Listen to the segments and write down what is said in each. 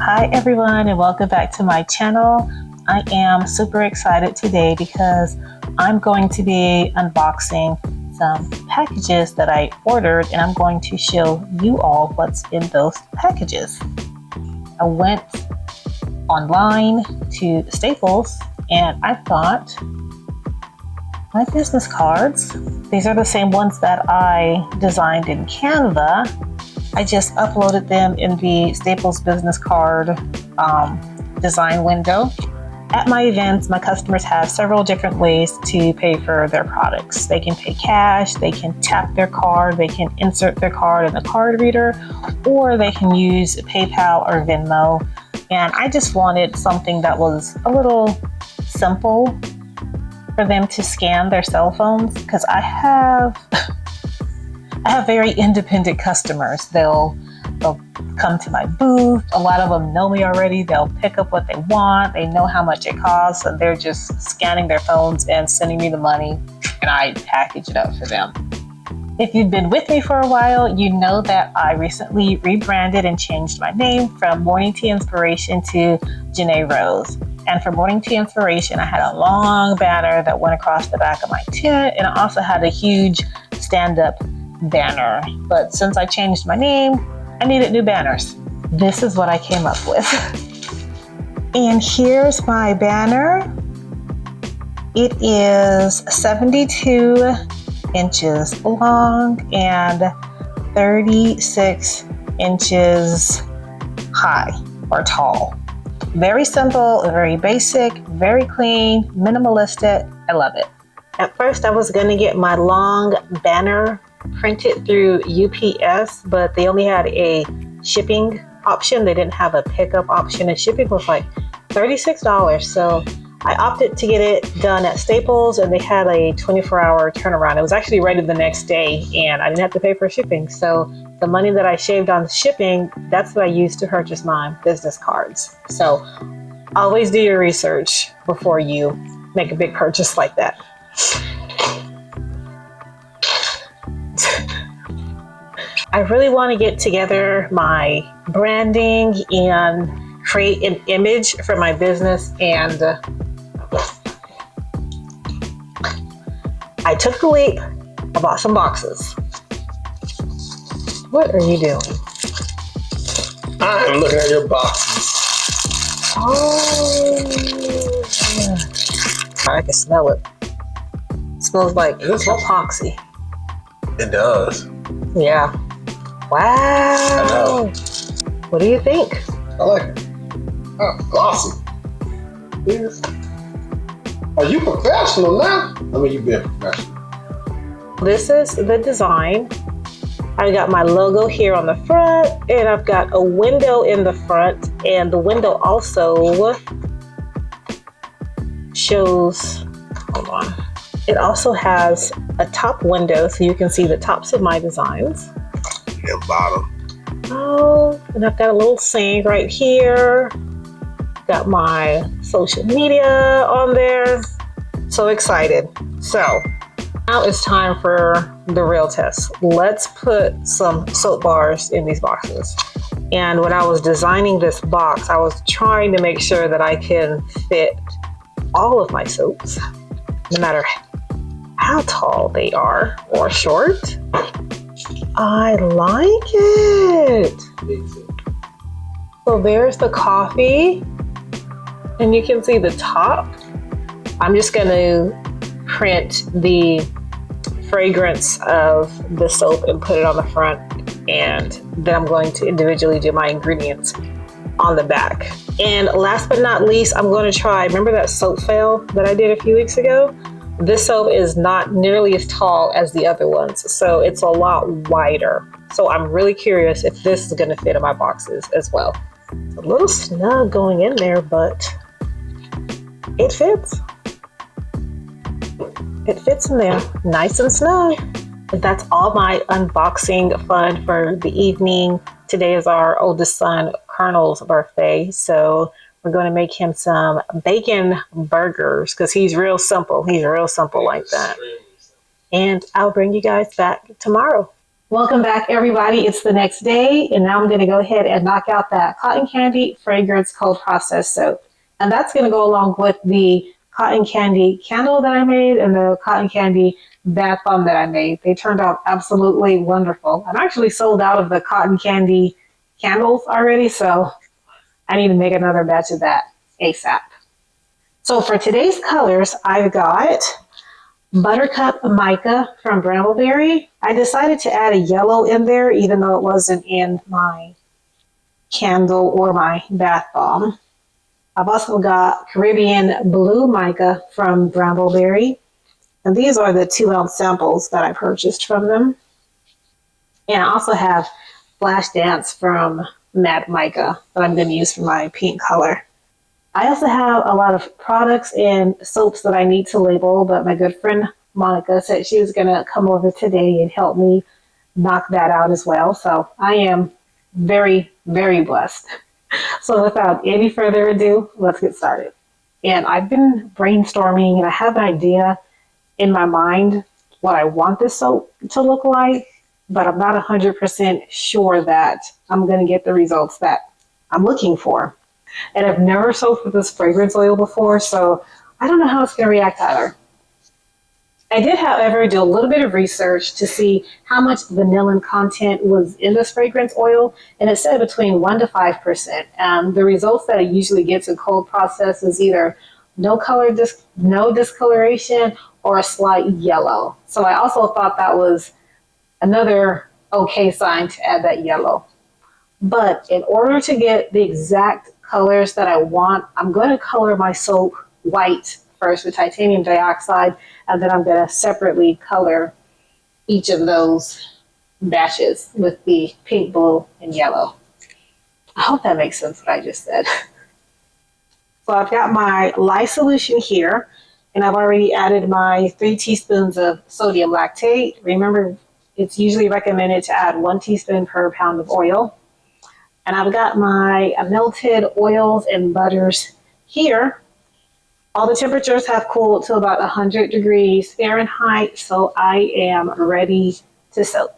Hi everyone, and welcome back to my channel. I am super excited today because I'm going to be unboxing some packages that I ordered, and I'm going to show you all what's in those packages. I went online to Staples and I thought, my business cards, these are the same ones that I designed in Canva. I just uploaded them in the Staples business card design window. At my events, my customers have several different ways to pay for their products. They can pay cash, they can tap their card, they can insert their card in the card reader, or they can use PayPal or Venmo. And I just wanted something that was a little simple for them to scan their cell phones, because I have very independent customers. They'll come to my booth. A lot of them know me already. They'll pick up what they want. They know how much it costs, and they're just scanning their phones and sending me the money, and I package it up for them. If you've been with me for a while, you know that I recently rebranded and changed my name from Morning Tea Inspiration to Janae Rose. And for Morning Tea Inspiration, I had a long banner that went across the back of my tent, and I also had a huge stand-up banner. But since I changed my name, I needed new banners. This is what I came up with. And here's my banner. It is 72 inches long and 36 inches high or tall. Very simple, very basic, very clean, minimalistic. I love it. At first I was gonna get my long banner printed through UPS, but they only had a shipping option. They didn't have a pickup option, and shipping was like $36. So I opted to get it done at Staples, and they had a 24-hour turnaround. It was actually ready the next day, and I didn't have to pay for shipping. So the money that I shaved on shipping, that's what I used to purchase my business cards. So always do your research before you make a big purchase like that. I really want to get together my branding and create an image for my business, and I took the leap. I bought some boxes. What are you doing? I'm looking at your boxes. Oh, yeah. I can smell it. It smells like epoxy. It does. Yeah. Wow. I know. What do you think? I like it. Oh, glossy. Yes. Are you professional now? I mean, you've been professional. This is the design. I got my logo here on the front, and I've got a window in the front, and the window also shows, hold on. It also has a top window so you can see the tops of my designs. And bottom. Oh, and I've got a little sink right here. Got my social media on there. So excited. So now it's time for the real test. Let's put some soap bars in these boxes. And when I was designing this box, I was trying to make sure that I can fit all of my soaps, no matter how tall they are or short. I like it. So there's the coffee, and you can see the top. I'm just going to print the fragrance of the soap and put it on the front, and then I'm going to individually do my ingredients on the back. And last but not least, I'm going to try, remember that soap fail that I did a few weeks ago? This soap is not nearly as tall as the other ones, so it's a lot wider. So I'm really curious if this is going to fit in my boxes as well. It's a little snug going in there, but it fits. It fits in there, nice and snug. And that's all my unboxing fun for the evening. Today is our oldest son, Colonel's birthday, so we're going to make him some bacon burgers because he's real simple. He's real simple like that. And I'll bring you guys back tomorrow. Welcome back, everybody. It's the next day, and now I'm going to go ahead and knock out that cotton candy fragrance cold process soap. And that's going to go along with the cotton candy candle that I made and the cotton candy bath bomb that I made. They turned out absolutely wonderful. I'm actually sold out of the cotton candy candles already, so I need to make another batch of that ASAP. So for today's colors, I've got Buttercup Mica from Brambleberry. I decided to add a yellow in there, even though it wasn't in my candle or my bath bomb. I've also got Caribbean Blue Mica from Brambleberry. And these are the 2-ounce samples that I purchased from them. And I also have Flash Dance from Matte Mica that I'm going to use for my pink color. I also have a lot of products and soaps that I need to label, but my good friend Monica said she was going to come over today and help me knock that out as well. So I am very, very blessed. So without any further ado, let's get started. And I've been brainstorming and I have an idea in my mind what I want this soap to look like, but I'm not 100% sure that I'm going to get the results that I'm looking for. And I've never soaked with this fragrance oil before, so I don't know how it's going to react either. I did, however, do a little bit of research to see how much vanillin content was in this fragrance oil, and it said between 1 to 5%. The results that I usually get in cold process is either no discoloration or a slight yellow. So I also thought that was another okay sign to add that yellow. But in order to get the exact colors that I want, I'm going to color my soap white first with titanium dioxide, and then I'm going to separately color each of those batches with the pink, blue, and yellow. I hope that makes sense what I just said. So I've got my lye solution here, and I've already added my 3 teaspoons of sodium lactate. Remember, it's usually recommended to add 1 teaspoon per pound of oil. And I've got my melted oils and butters here. All the temperatures have cooled to about 100 degrees Fahrenheit, so I am ready to soak.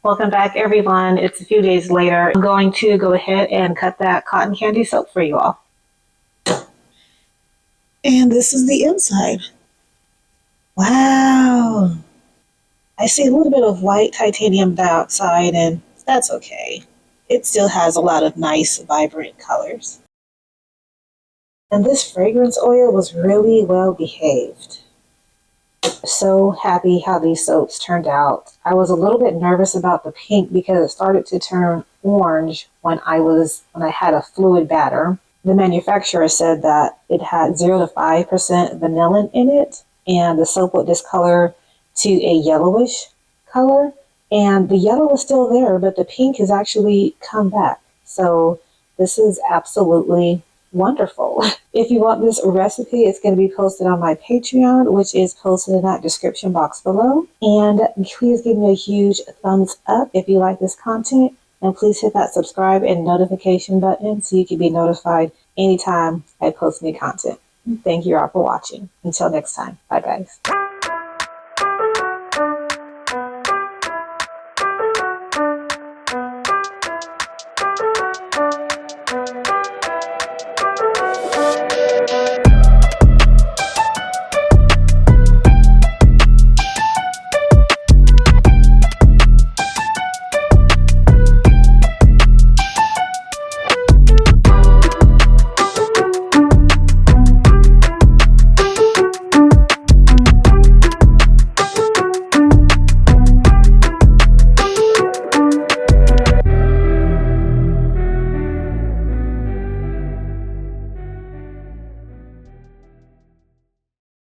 Welcome back, everyone. It's a few days later. I'm going to go ahead and cut that cotton candy soap for you all. And this is the inside. Wow. I see a little bit of white titanium dioxide, and that's okay. It still has a lot of nice, vibrant colors. And this fragrance oil was really well behaved. So happy how these soaps turned out. I was a little bit nervous about the pink because it started to turn orange when I had a fluid batter. The manufacturer said that it had 0 to 5% vanillin in it, and the soap would discolor to a yellowish color. And the yellow is still there, but the pink has actually come back. So this is absolutely wonderful. If you want this recipe, it's going to be posted on my Patreon, which is posted in that description box below. And please give me a huge thumbs up if you like this content. And please hit that subscribe and notification button so you can be notified anytime I post new content. Thank you all for watching. Until next time. Bye, guys.